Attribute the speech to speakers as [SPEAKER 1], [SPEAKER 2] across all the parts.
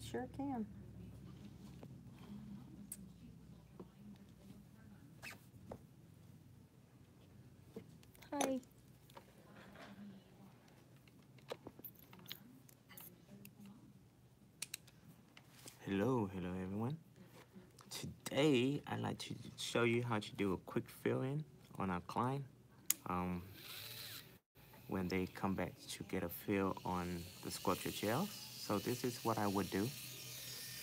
[SPEAKER 1] sure can. Hi.
[SPEAKER 2] Hello everyone. Today I'd like to show you how to do a quick fill-in on our client when they come back to get a fill on the sculpture gels. So this is what I would do.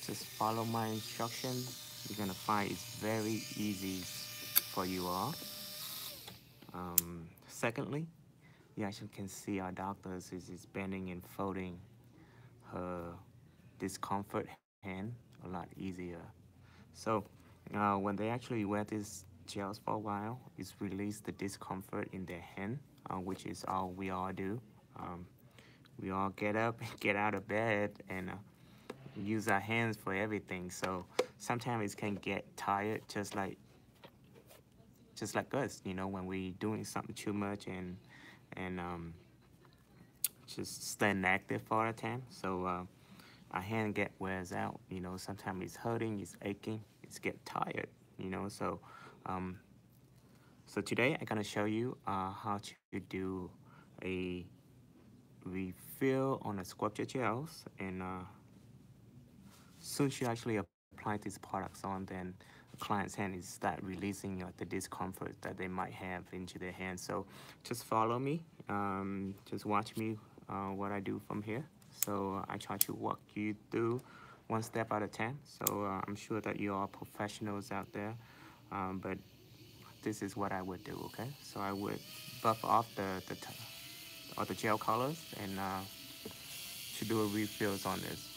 [SPEAKER 2] Just follow my instructions. You're gonna find it's very easy for you all. Secondly, you actually can see our doctors is bending and folding her discomfort hand a lot easier. So when they actually wear these gels for a while, it's release the discomfort in their hand, which is all we all do. Um, we all get up, get out of bed, and use our hands for everything. So sometimes it can get tired, just like us, when we doing something too much and just staying active all the time. So our hand get wears out. Sometimes it's hurting, it's aching, it's get tired. So um, today I'm gonna show you how to do a refill on the sculpture gels, and soon as you actually apply these products on, then the client's hand is start releasing the discomfort that they might have into their hands. So just follow me, just watch me what I do from here. So I try to walk you through one step at a time. So I'm sure that you are professionals out there, but this is what I would do. Okay, so I would buff off all the gel colors and to do a refills on this.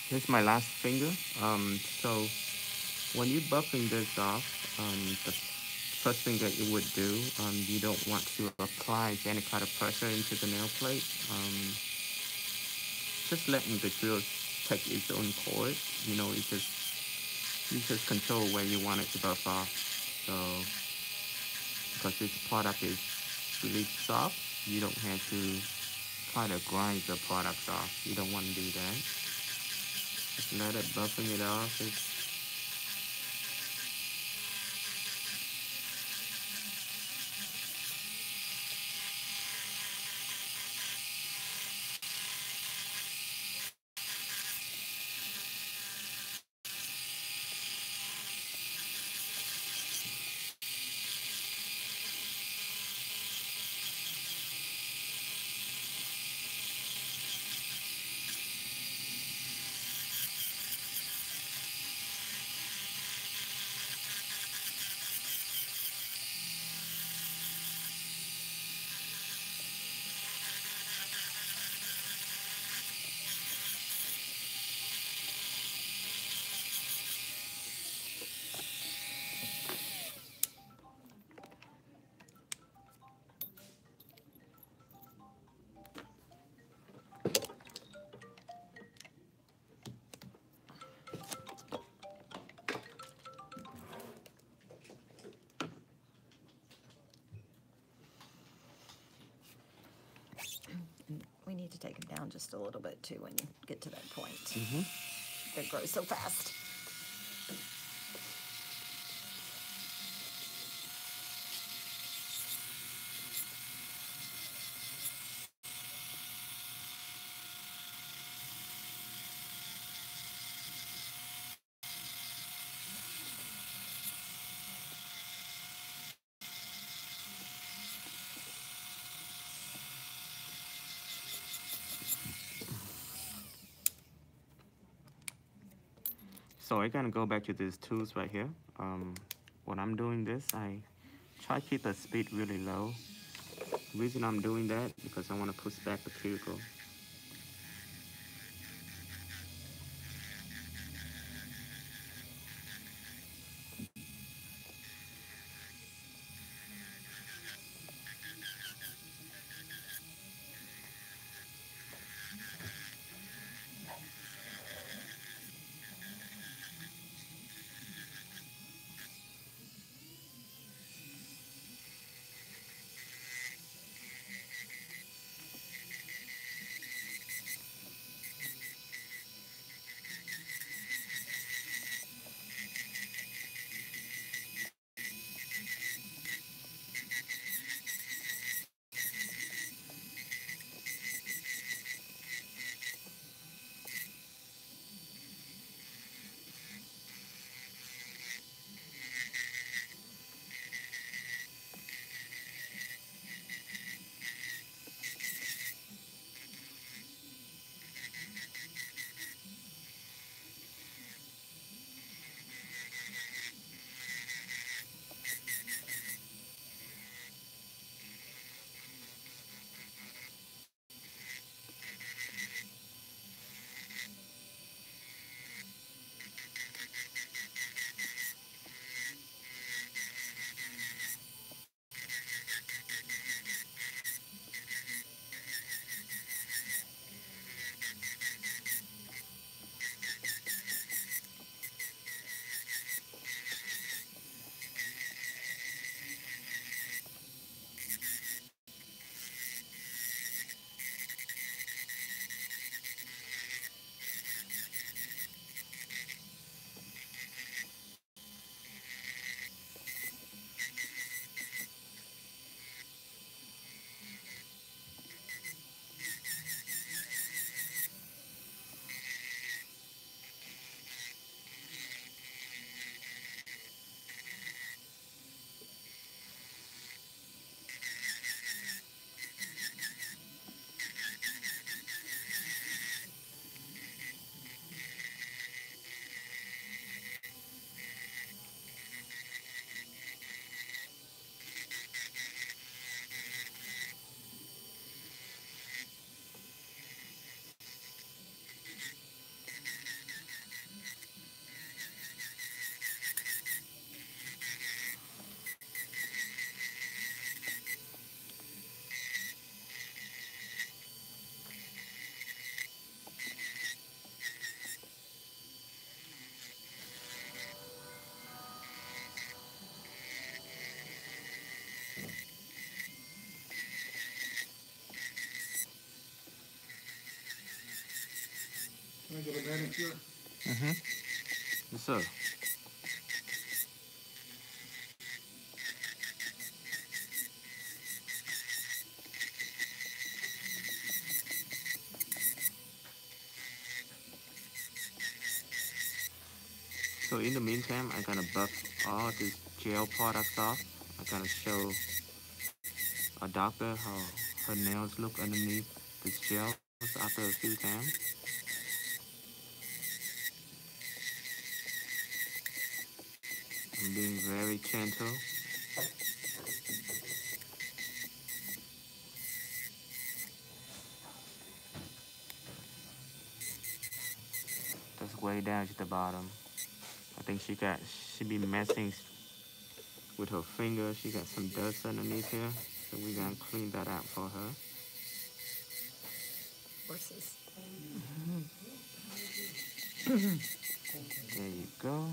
[SPEAKER 2] Here's my last finger. So when you're buffing this off, the first thing that you would do, you don't want to apply any kind of pressure into the nail plate. Just letting the drill take its own course. You just control where you want it to buff off. So because this product is really soft, you don't have to try to grind the product off. You don't want to do that. Just let it buffing it off.
[SPEAKER 3] We need to take them down just a little bit too when you get to that point.
[SPEAKER 2] Mm-hmm.
[SPEAKER 3] They grow so fast.
[SPEAKER 2] So we're gonna go back to these tools right here. When I'm doing this, I try to keep the speed really low. The reason I'm doing that because I want to push back the cuticle.
[SPEAKER 4] little manicure?
[SPEAKER 2] Mm-hmm. Yes, sir. So in the meantime, I'm gonna buff all these gel products off. I'm gonna show a doctor how her nails look underneath these gels after a few times. I'm being very gentle. That's way down to the bottom. I think she be messing with her finger. She got some dust underneath here. So we're gonna clean that out for her.
[SPEAKER 3] Horses.
[SPEAKER 2] There you go.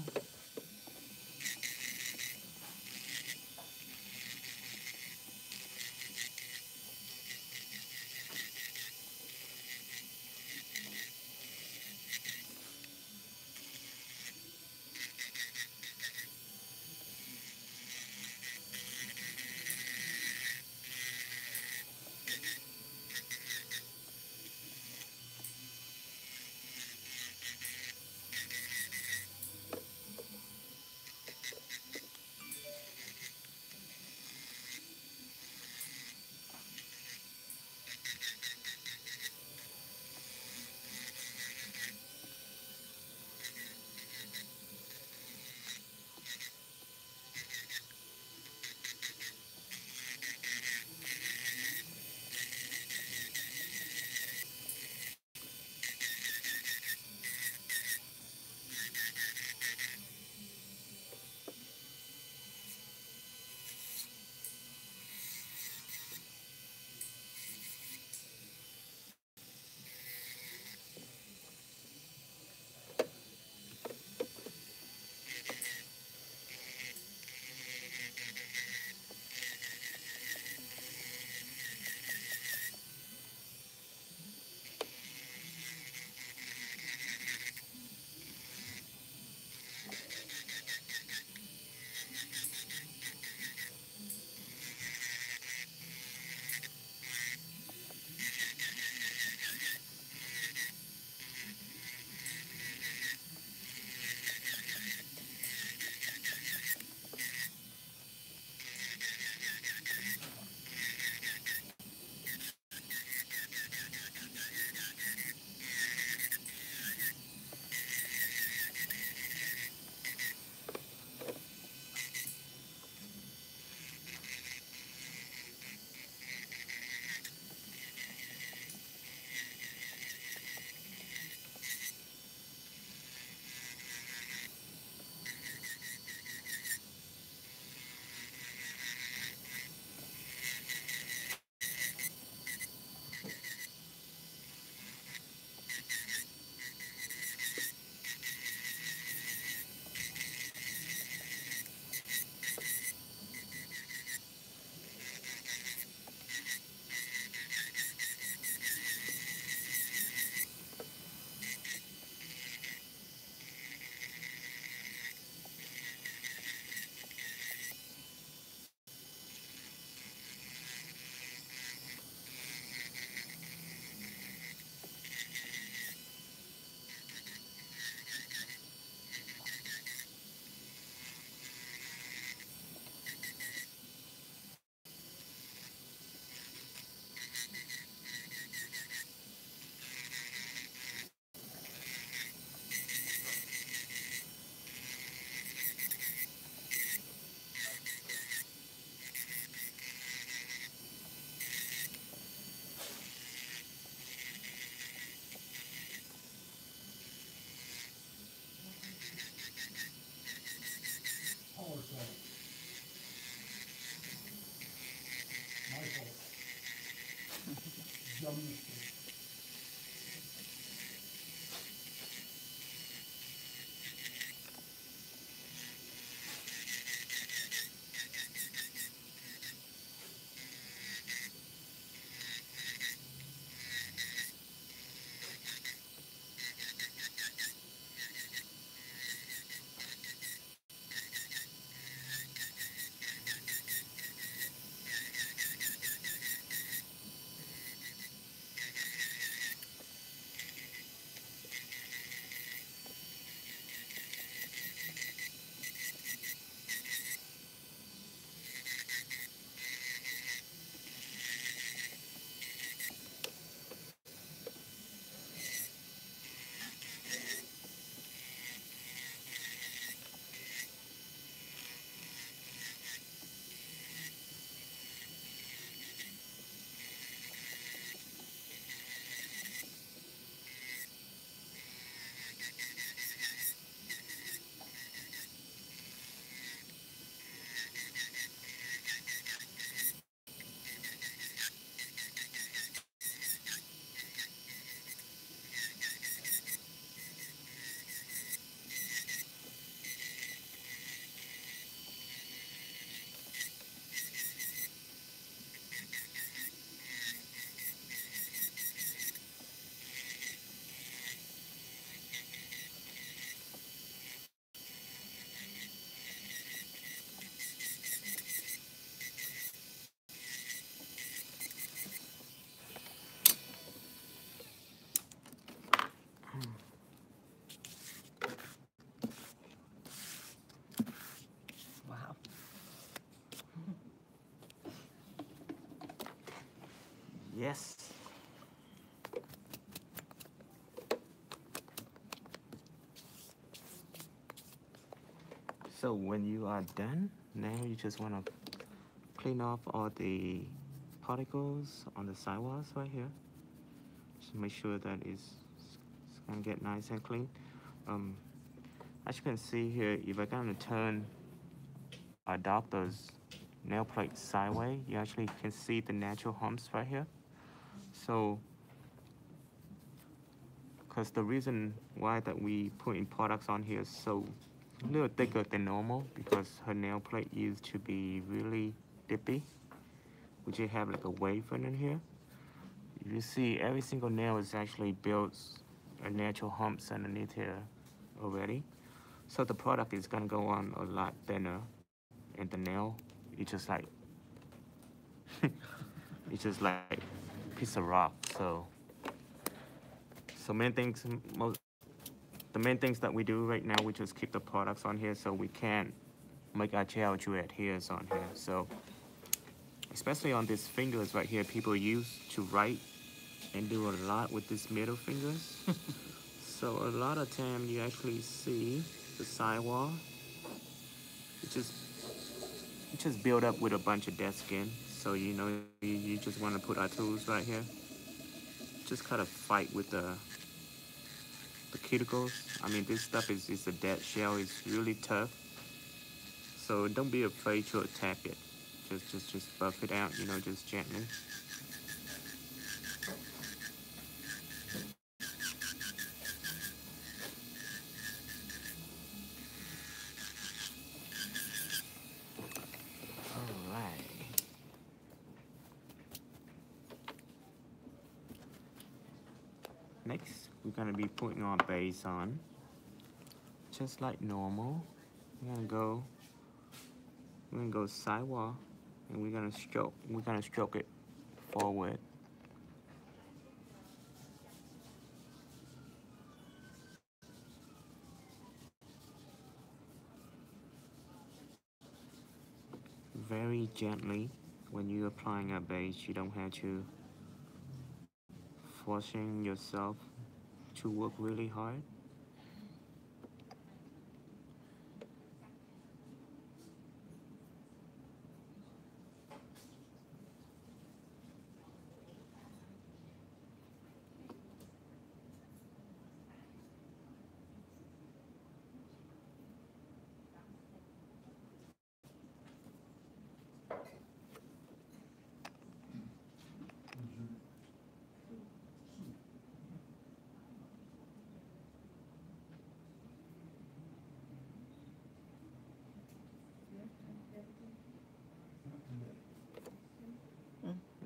[SPEAKER 2] Yes. So when you are done, now you just want to clean off all the particles on the sidewalls right here. Just make sure that it's gonna get nice and clean. Um, as you can see here, if I kind of turn our doctor's nail plate sideways, you actually can see the natural humps right here. So, because the reason why that we put in products on here is so a little thicker than normal, because her nail plate used to be really dippy. We just have like a wafer in here. You see every single nail is actually built a natural humps underneath here already. So the product is gonna go on a lot thinner, and the nail, it's just like it's just like piece of rock. So the main things that we do right now, we just keep the products on here so we can make our gel to adhere on here. So especially on these fingers right here, people use to write and do a lot with these middle fingers. So a lot of time you actually see the sidewall. It just build up with a bunch of dead skin. So you know you just want to put our tools right here. Just kind of fight with the cuticles. I mean, this stuff is a dead shell. It's really tough. So don't be afraid to attack it. Just buff it out, you know, just gently. All right. Next, we're gonna be putting our base on, just like normal. We're gonna go sidewall, and we're gonna stroke it forward. Very gently. When you're applying a base, you don't have to forcing yourself to work really hard.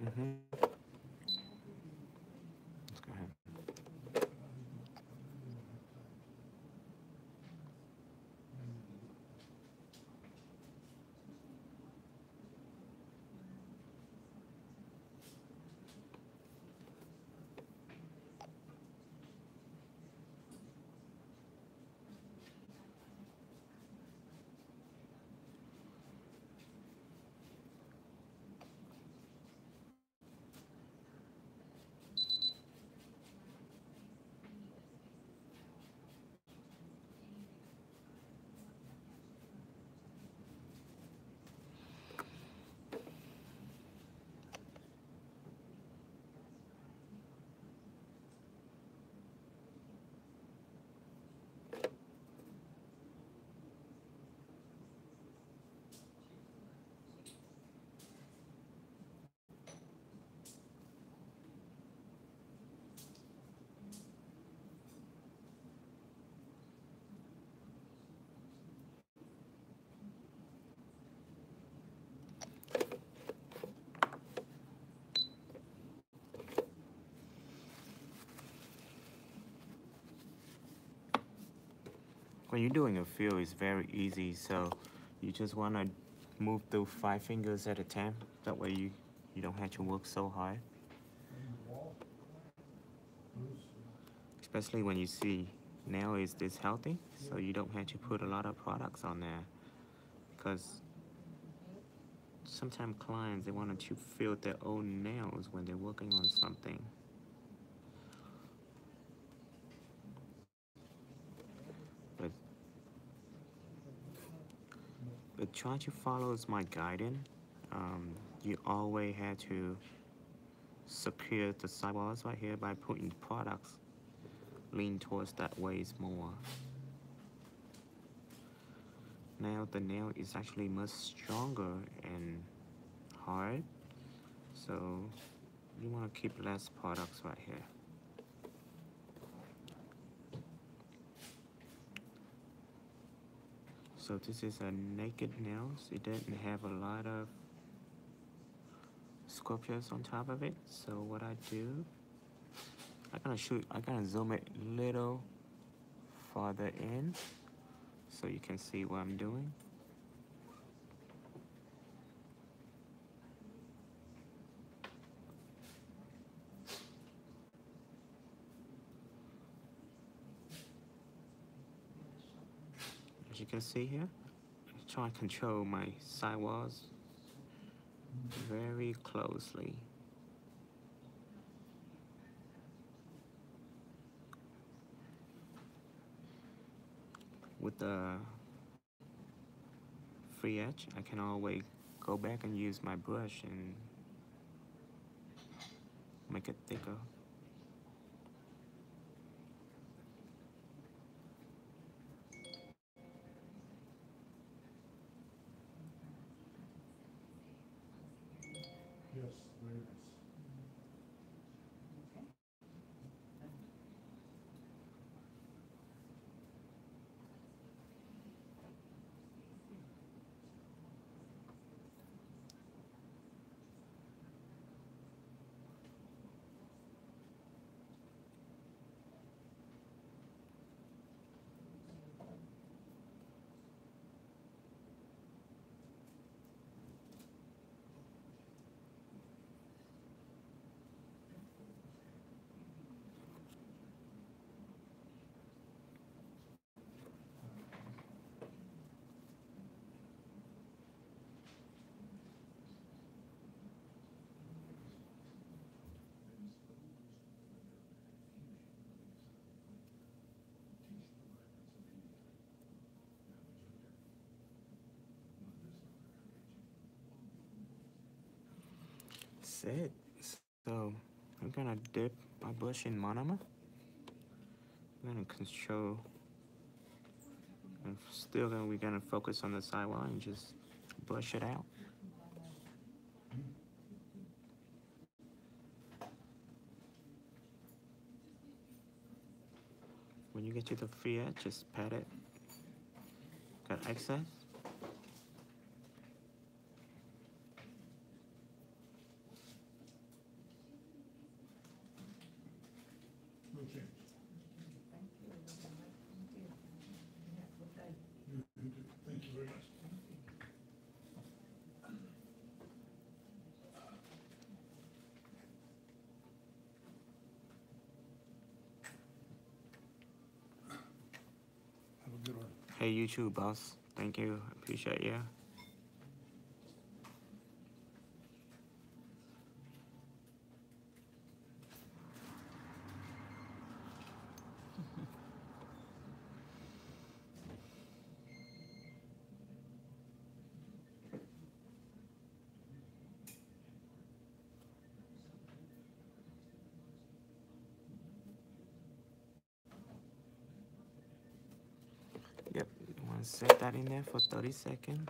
[SPEAKER 2] Mm-hmm. Let's go ahead. When you're doing a fill, it's very easy. So you just want to move through 5 fingers at a time. That way you don't have to work so hard. Especially when you see nail is this healthy, so you don't have to put a lot of products on there. Because sometimes clients they want to feel their own nails when they're working on something. But try to follow my guidance. You always have to secure the sidewalls right here by putting products lean towards that ways more. Now the nail is actually much stronger and hard, so you want to keep less products right here. So this is a naked nails. It doesn't have a lot of sculptures on top of it. So what I do, I'm gonna zoom it a little farther in so you can see what I'm doing. As you can see here, I try to control my sidewalls very closely. With the free edge, I can always go back and use my brush and make it thicker.
[SPEAKER 4] Yes, very nice.
[SPEAKER 2] That's it. So I'm gonna dip my brush in monomer. I'm gonna control, and we're gonna focus on the sidewall and just brush it out. When you get to the free edge, just pat it. Got excess?
[SPEAKER 4] No change. Thank you very much. Have a good one.
[SPEAKER 2] Hey, you too, boss. Thank you. Appreciate you. Yep, you want to set that in there for 30 seconds.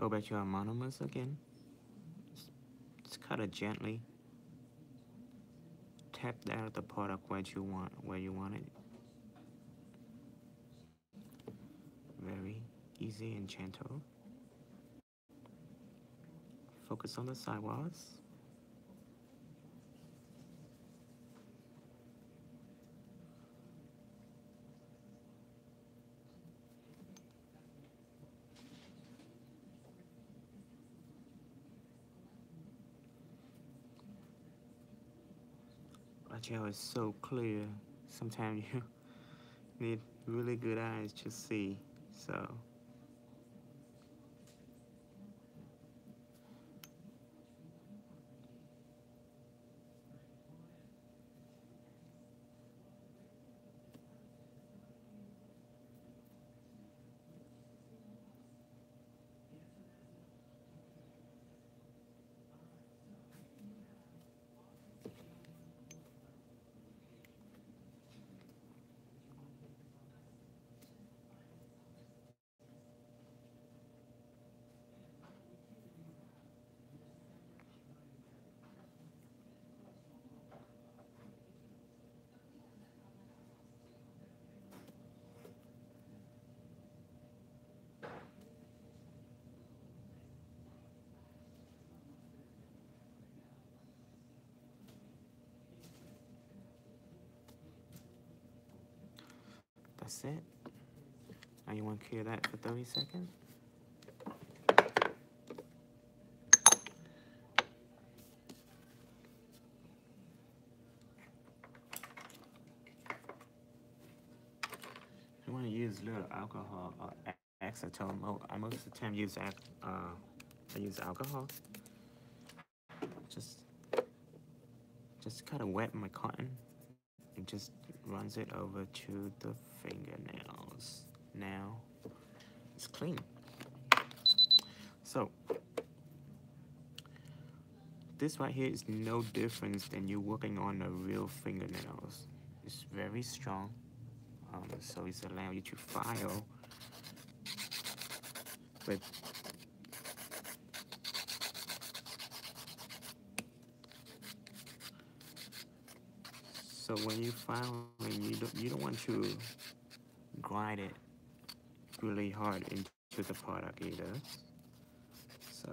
[SPEAKER 2] Go back to our monomers again. Just cut it gently. Tap down the product where you want it. Very easy and gentle. Focus on the sidewalls. Our gel is so clear. Sometimes you need really good eyes to see. So that's it. Now you want to cure that for 30 seconds. You want to use a little alcohol or acetone. I most of the time use I use alcohol. Just kind of wet my cotton and just runs it over to the fingernails. Now it's clean. So this right here is no difference than you working on the real fingernails. It's very strong, so it's allowing you to file with so when you file, you don't want to grind it really hard into the product either. So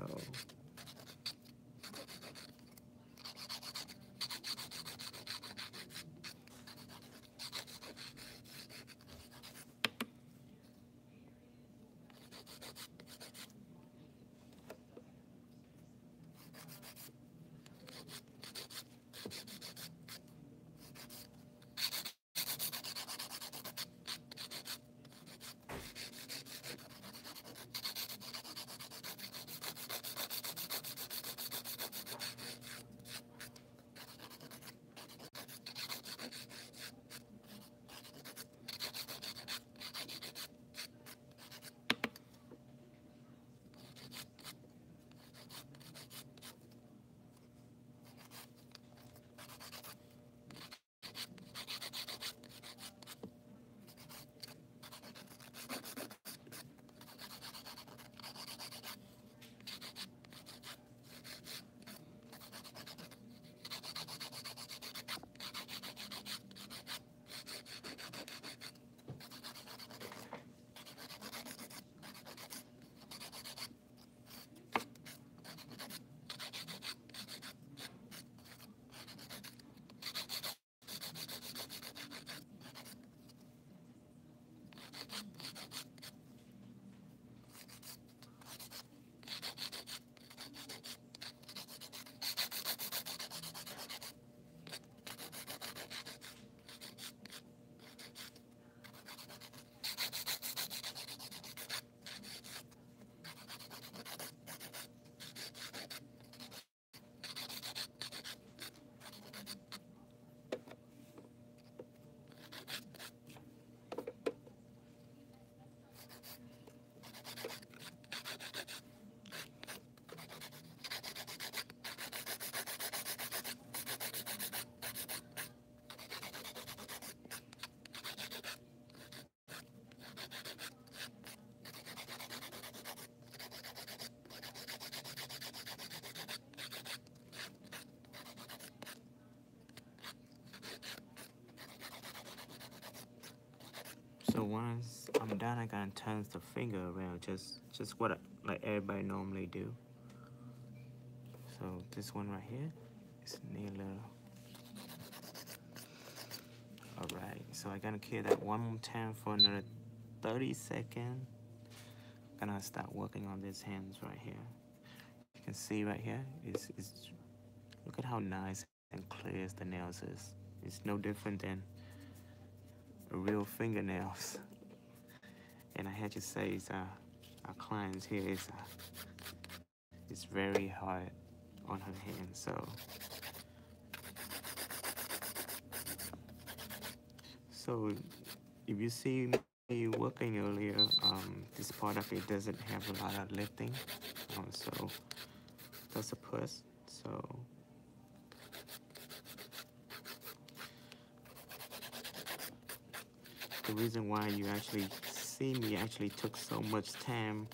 [SPEAKER 2] once I'm done, I gotta turn the finger around, just what like everybody normally do. So this one right here is near little. All right, so I gotta clear that one more time for another 30 seconds. Gonna start working on these hands right here. You can see right here is look at how nice and clear the nails is. It's no different than a real fingernails. And I had to say, our clients here is very hard on her hands. So if you see me working earlier, this product it doesn't have a lot of lifting, so that's a plus. So the reason why you actually see me actually took so much time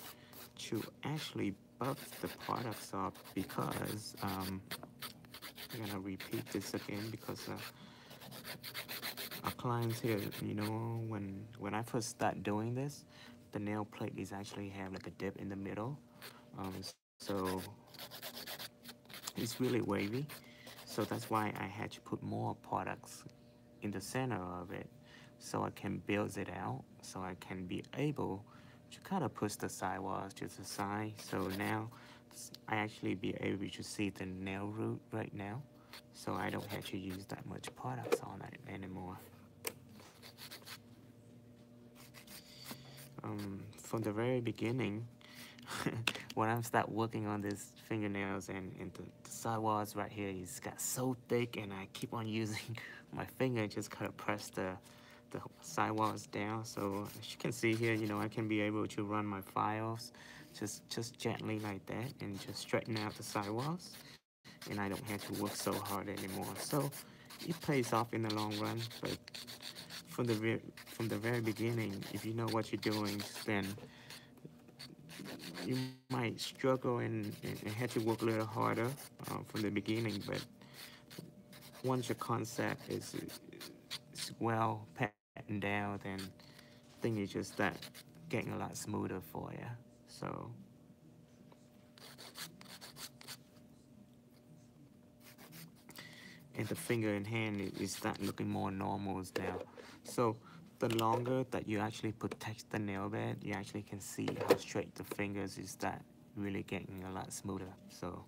[SPEAKER 2] to actually buff the products up because I'm gonna repeat this again because our clients here, you know, when I first start doing this, the nail plate is actually have like a dip in the middle, so it's really wavy. So that's why I had to put more products in the center of it, so I can build it out, so I can be able to kind of push the sidewalls to the side. So now I actually be able to see the nail root right now, so I don't have to use that much products on it anymore. From the very beginning, when I start working on these fingernails and the sidewalls right here, it's got so thick, and I keep on using my finger just kind of press the sidewalls down. So as you can see here, you know, I can be able to run my files just gently like that and just straighten out the sidewalls, and I don't have to work so hard anymore. So it pays off in the long run, but from the very beginning, if you know what you're doing, then you might struggle and have to work a little harder from the beginning. But once your concept is well patterned down, then things is just that getting a lot smoother for you. So and the finger and hand is start looking more normal now. So the longer that you actually protect the nail bed, you actually can see how straight the fingers is that really getting a lot smoother. So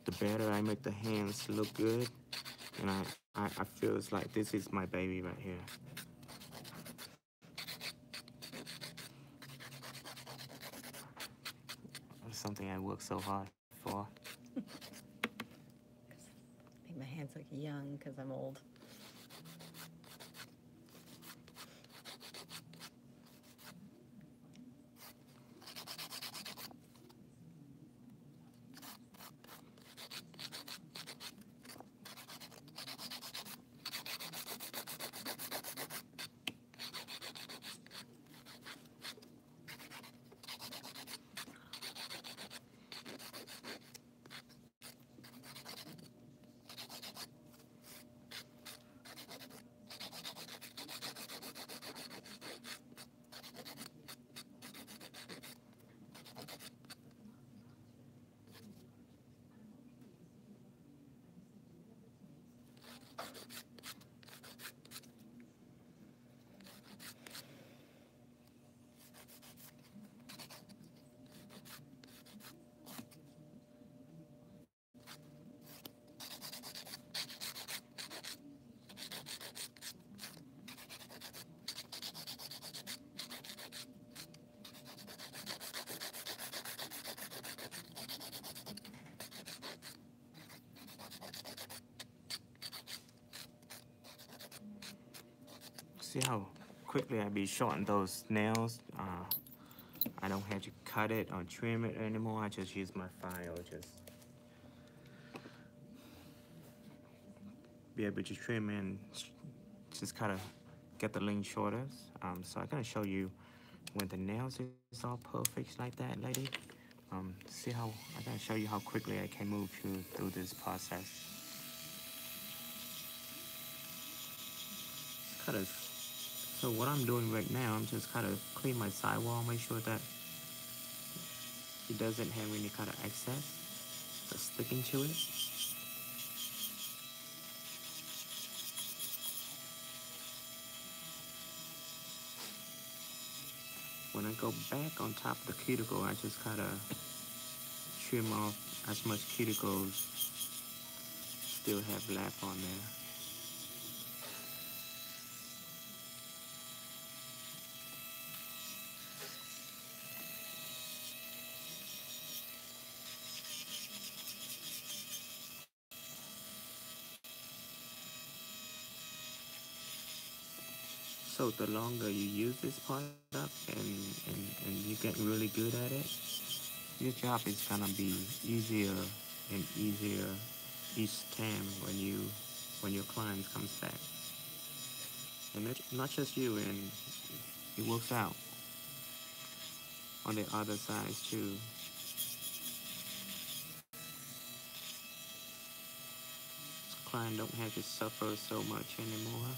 [SPEAKER 2] the better I make the hands look good, and I feel it's like this is my baby right here. It's something I work so hard for.
[SPEAKER 3] I think my hands look young because I'm old.
[SPEAKER 2] See how quickly I be shorting those nails? I don't have to cut it or trim it anymore. I just use my file, just be able to trim and just kind of get the length shorter. So I'm gonna show you when the nails is all perfect like that, lady. See how I gotta show you how quickly I can move through this process. Kind of. So what I'm doing right now, I'm just kind of clean my sidewall, make sure that it doesn't have any kind of excess that's sticking to it. When I go back on top of the cuticle, I just kind of trim off as much cuticles still have left on there. So the longer you use this product and you get really good at it, your job is gonna be easier and easier each time when your client comes back. And it's not just you, and it works out on the other side too. Client don't have to suffer so much anymore.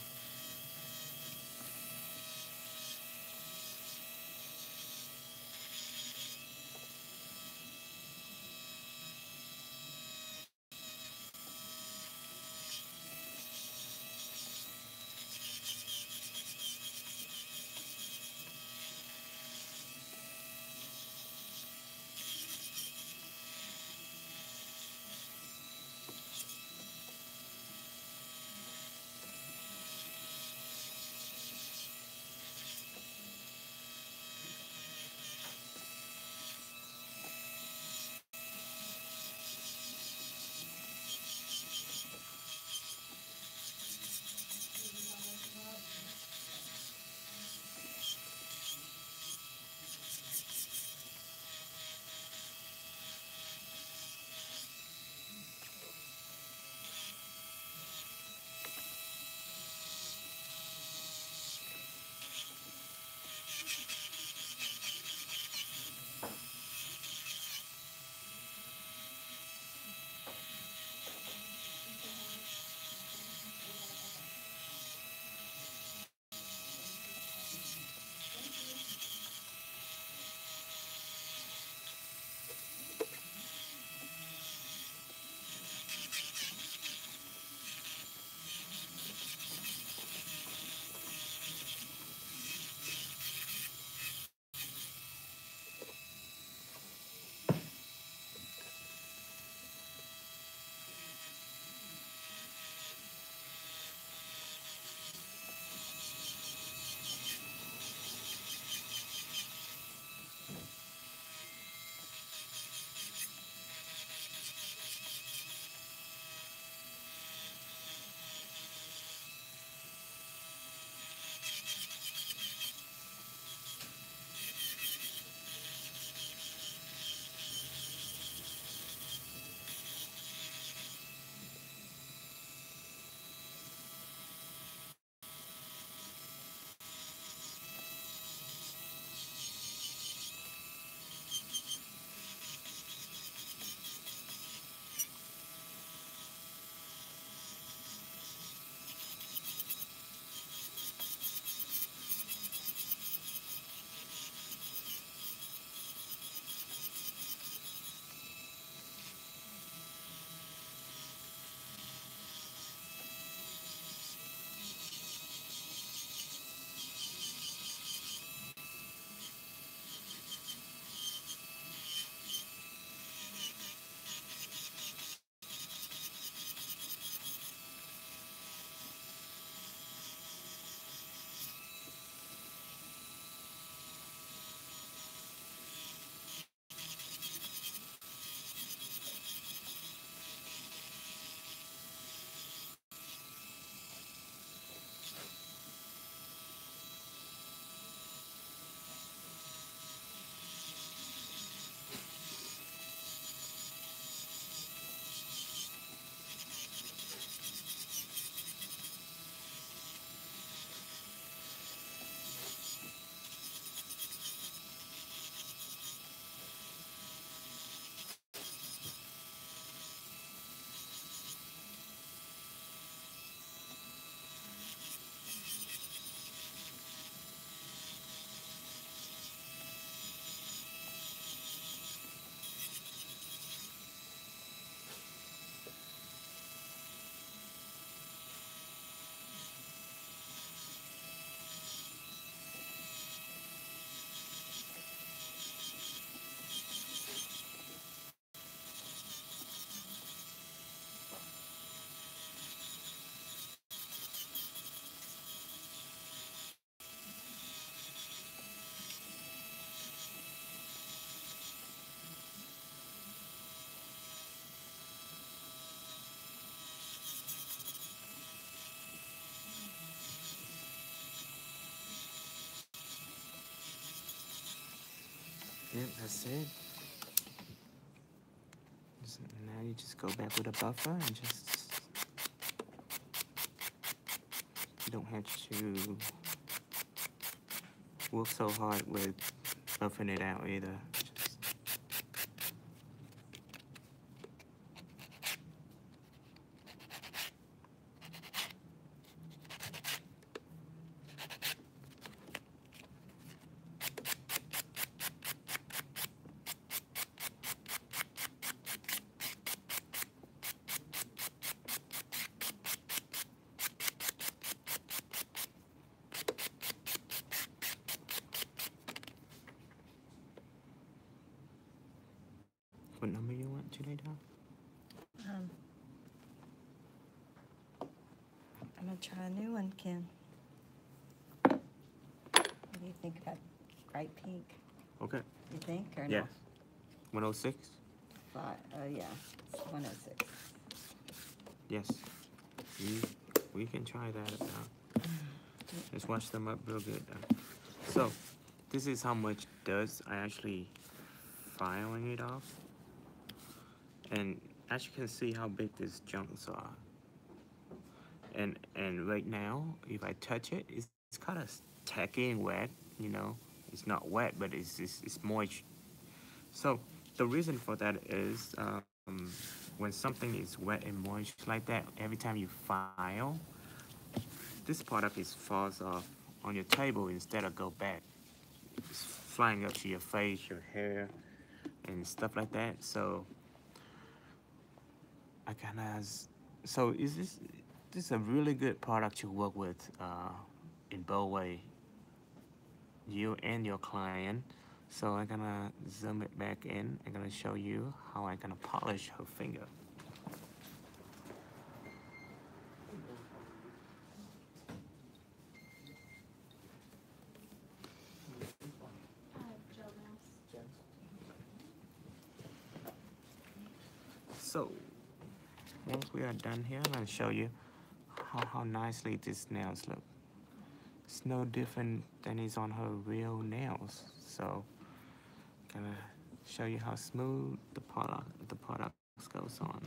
[SPEAKER 2] Yep, that's it. Now you just go back with a buffer and just, you don't have to work so hard with buffing it out either. Just, what number you want to lay down?
[SPEAKER 3] I'm gonna try a new one, Ken. What do you think about bright pink?
[SPEAKER 2] Okay.
[SPEAKER 3] You think, or
[SPEAKER 2] Yes.
[SPEAKER 3] no?
[SPEAKER 2] 106?
[SPEAKER 3] Yeah, it's 106.
[SPEAKER 2] Yes. We can try that out. Just wash them up real good. So, this is how much dust I actually filing it off. And as you can see how big these chunks are. And right now, if I touch it, it's kind of tacky and wet, you know. It's not wet, but it's moist. So the reason for that is when something is wet and moist like that, every time you file, this part of it falls off on your table instead of go back. It's flying up to your face, your hair, and stuff like that. So I kind of, so is this is a really good product to work with in both way, you and your client. So I'm gonna zoom it back in. I'm gonna show you how I'm gonna polish her finger. So once we are done here, I'm gonna show you how nicely these nails look. It's no different than it's on her real nails. So gonna show you how smooth the product goes on.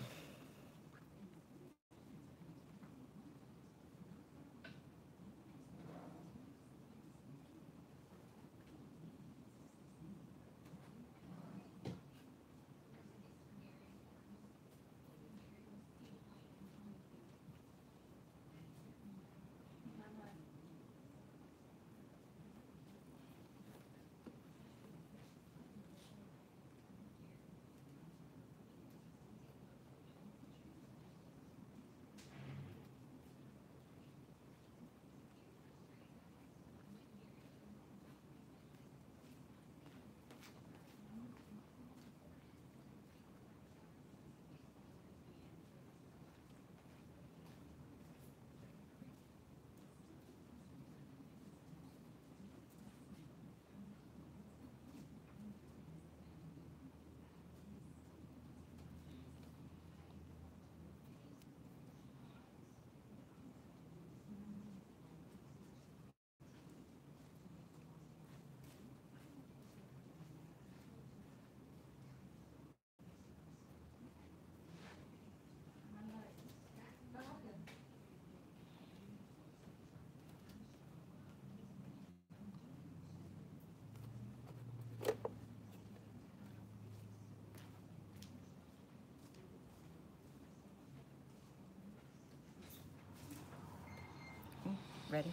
[SPEAKER 3] Ready?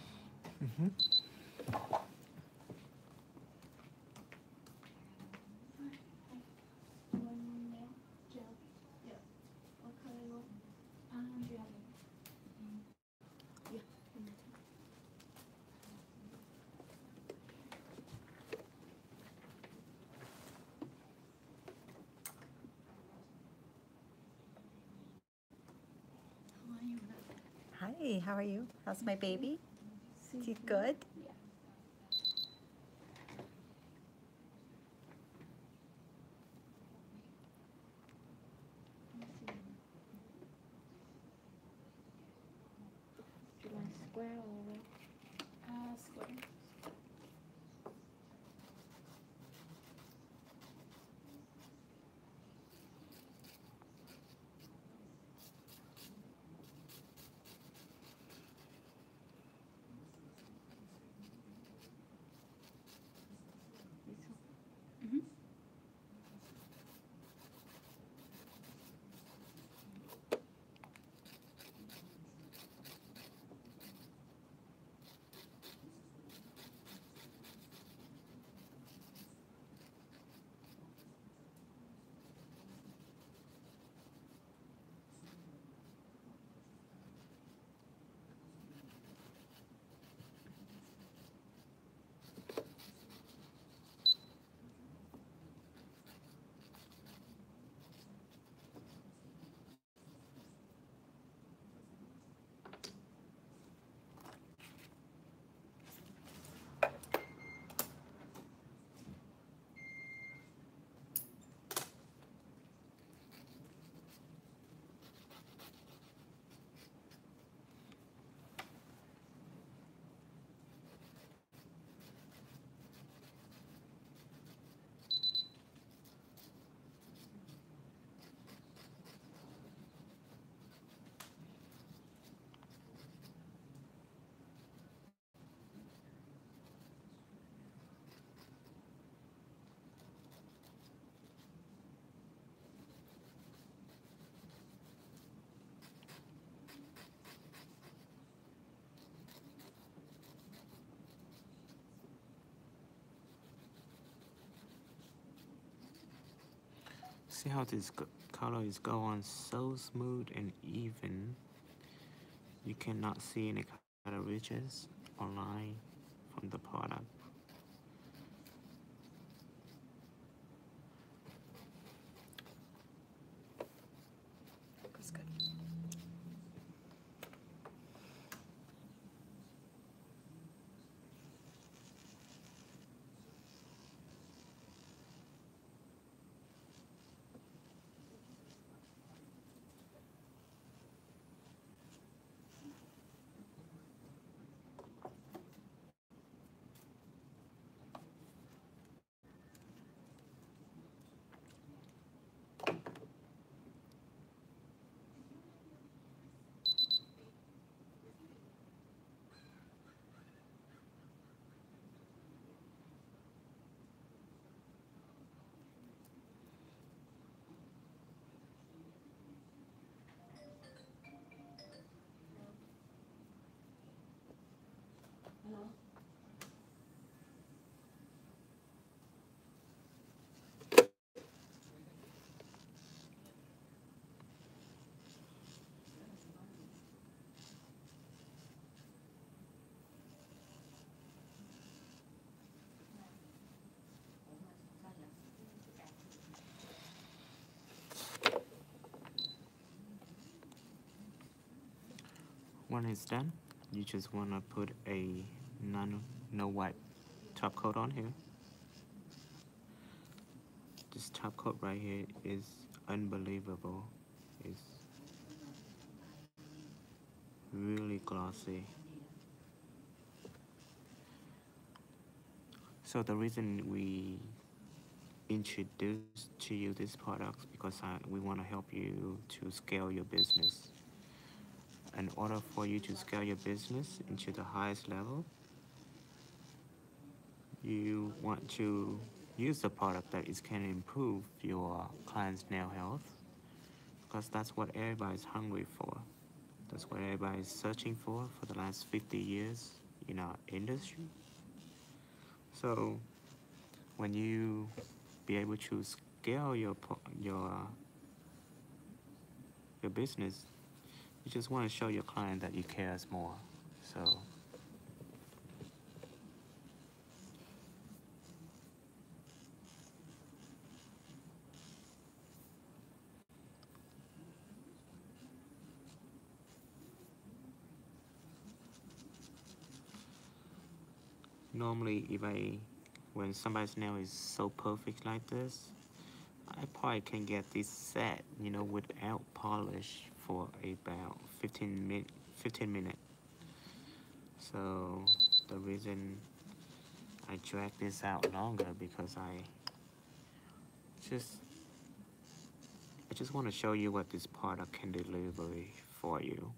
[SPEAKER 2] Mm-hmm.
[SPEAKER 3] Hi, how are you? How's my baby? Is he good?
[SPEAKER 1] Do you want square or
[SPEAKER 5] Square.
[SPEAKER 2] See how this color is going so smooth and even. You cannot see any kind of ridges or line from the product.
[SPEAKER 3] Looks good.
[SPEAKER 2] When it's done, you just want to put a no white top coat on here. This top coat right here is unbelievable. It's really glossy. So the reason we introduced to you this product because we want to help you to scale your business. In order for you to scale your business into the highest level, you want to use the product that is can improve your client's nail health because that's what everybody's hungry for. That's what everybody's searching for the last 50 years in our industry. So when you be able to scale your business, you just want to show your client that you cares more. So normally when somebody's nail is so perfect like this, I probably can get this set, without polish for about 15 minutes. So the reason I drag this out longer because just I just want to show you what this product can deliver for you.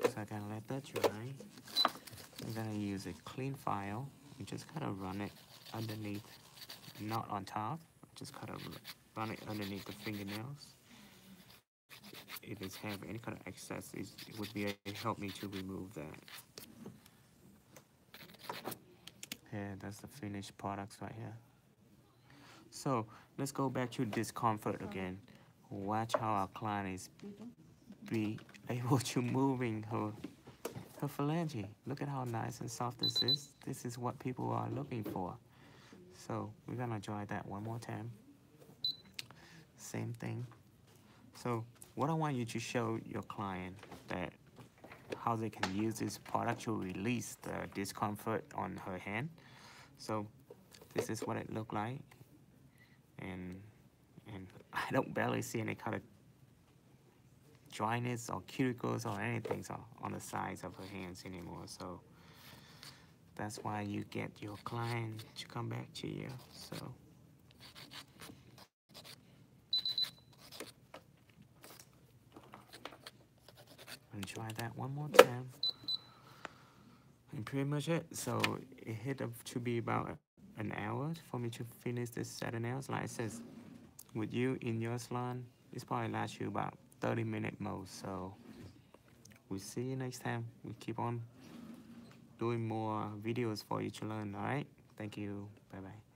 [SPEAKER 2] So I'm gonna let that dry. I'm gonna use a clean file and just kind of run it underneath, not on top, just kind of run it underneath the fingernails. If it have any kind of excess, it would be help me to remove that. Yeah, that's the finished products right here. So let's go back to discomfort again. Watch how our client is be able to moving her phalange. Look at how nice and soft this is. This is what people are looking for. So we're gonna try that one more time. Same thing. So what I want you to show your client that how they can use this product to release the discomfort on her hand. So this is what it looked like. And I don't barely see any kind of dryness or cuticles or anything on the sides of her hands anymore. So that's why you get your client to come back to you. So and try that one more time. And pretty much it. So it hit up to be about an hour for me to finish this set of nails. Like I said, with you in your salon, it's probably lasts you about 30 minutes most. So we'll see you next time. We keep on doing more videos for you to learn. All right. Thank you. Bye bye.